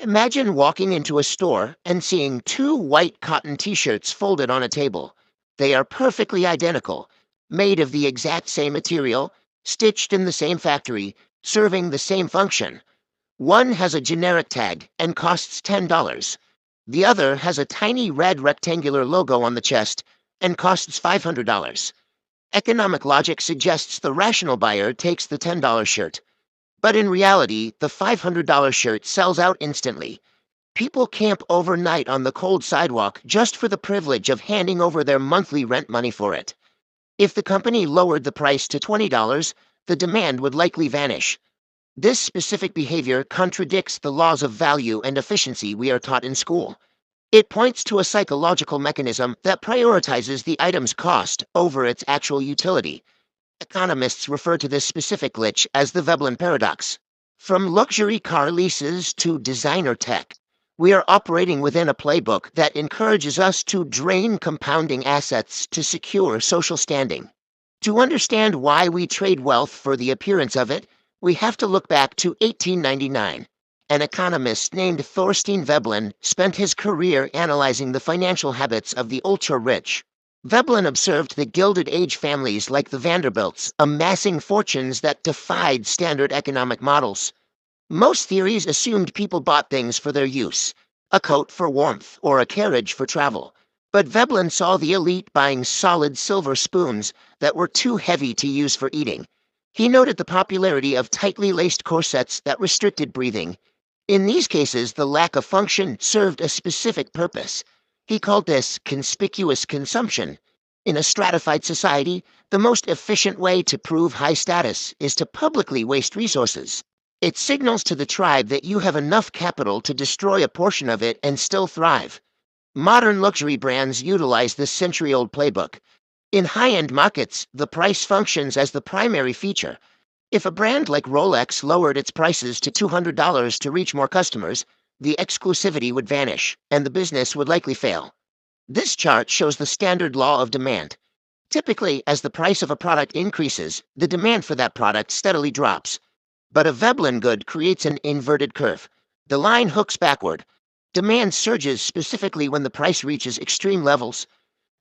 Imagine walking into a store and seeing two white cotton t-shirts folded on a table. They are perfectly identical, made of the exact same material, stitched in the same factory, serving the same function. One has a generic tag and costs $10. The other has a tiny red rectangular logo on the chest and costs $500. Economic logic suggests the rational buyer takes the $10 shirt. But in reality, the $500 shirt sells out instantly. People camp overnight on the cold sidewalk just for the privilege of handing over their monthly rent money for it. If the company lowered the price to $20, the demand would likely vanish. This specific behavior contradicts the laws of value and efficiency we are taught in school. It points to a psychological mechanism that prioritizes the item's cost over its actual utility. Economists refer to this specific glitch as the Veblen paradox. From luxury car leases to designer tech, we are operating within a playbook that encourages us to drain compounding assets to secure social standing. To understand why we trade wealth for the appearance of it, we have to look back to 1899. An economist named Thorstein Veblen spent his career analyzing the financial habits of the ultra-rich. Veblen observed the Gilded Age families like the Vanderbilts amassing fortunes that defied standard economic models. Most theories assumed people bought things for their use, a coat for warmth or a carriage for travel. But Veblen saw the elite buying solid silver spoons that were too heavy to use for eating. He noted the popularity of tightly laced corsets that restricted breathing. In these cases, the lack of function served a specific purpose. He called this conspicuous consumption. In a stratified society, the most efficient way to prove high status is to publicly waste resources. It signals to the tribe that you have enough capital to destroy a portion of it and still thrive. Modern luxury brands utilize this century-old playbook. In high-end markets, the price functions as the primary feature. If a brand like Rolex lowered its prices to $200 to reach more customers, the exclusivity would vanish, and the business would likely fail. This chart shows the standard law of demand. Typically, as the price of a product increases, the demand for that product steadily drops. But a Veblen good creates an inverted curve. The line hooks backward. Demand surges specifically when the price reaches extreme levels.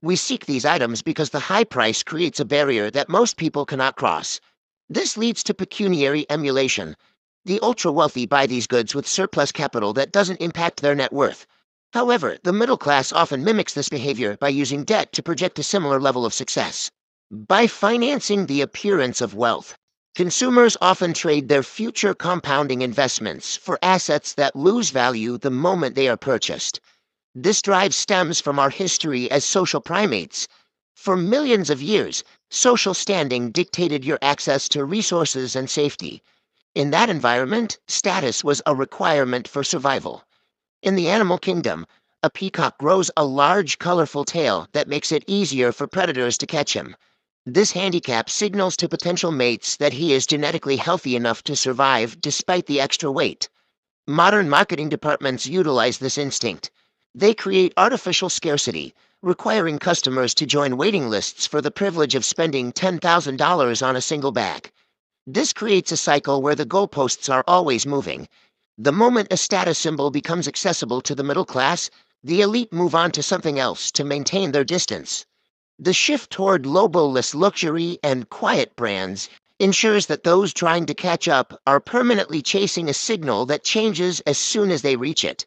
We seek these items because the high price creates a barrier that most people cannot cross. This leads to pecuniary emulation. The ultra-wealthy buy these goods with surplus capital that doesn't impact their net worth. However, the middle class often mimics this behavior by using debt to project a similar level of success. By financing the appearance of wealth, consumers often trade their future compounding investments for assets that lose value the moment they are purchased. This drive stems from our history as social primates. For millions of years, social standing dictated your access to resources and safety. In that environment, status was a requirement for survival. In the animal kingdom, a peacock grows a large, colorful tail that makes it easier for predators to catch him. This handicap signals to potential mates that he is genetically healthy enough to survive despite the extra weight. Modern marketing departments utilize this instinct. They create artificial scarcity, requiring customers to join waiting lists for the privilege of spending $10,000 on a single bag. This creates a cycle where the goalposts are always moving. The moment a status symbol becomes accessible to the middle class, the elite move on to something else to maintain their distance. The shift toward logo-less luxury and quiet brands ensures that those trying to catch up are permanently chasing a signal that changes as soon as they reach it.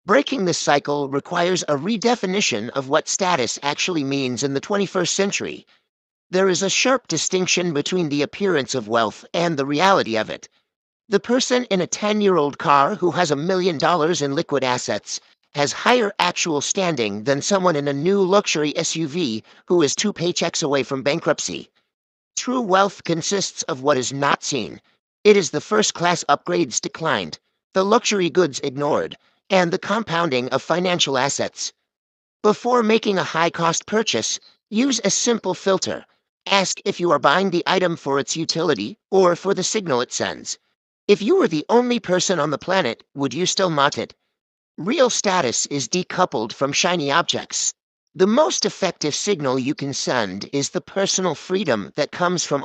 Breaking this cycle requires a redefinition of what status actually means in the 21st century. There is a sharp distinction between the appearance of wealth and the reality of it. The person in a 10-year-old car who has $1 million in liquid assets has higher actual standing than someone in a new luxury SUV who is 2 paychecks away from bankruptcy. True wealth consists of what is not seen. It is the first-class upgrades declined, the luxury goods ignored, and the compounding of financial assets. Before making a high-cost purchase, use a simple filter. Ask if you are buying the item for its utility or for the signal it sends. If you were the only person on the planet, would you still want it? Real status is decoupled from shiny objects. The most effective signal you can send is the personal freedom that comes from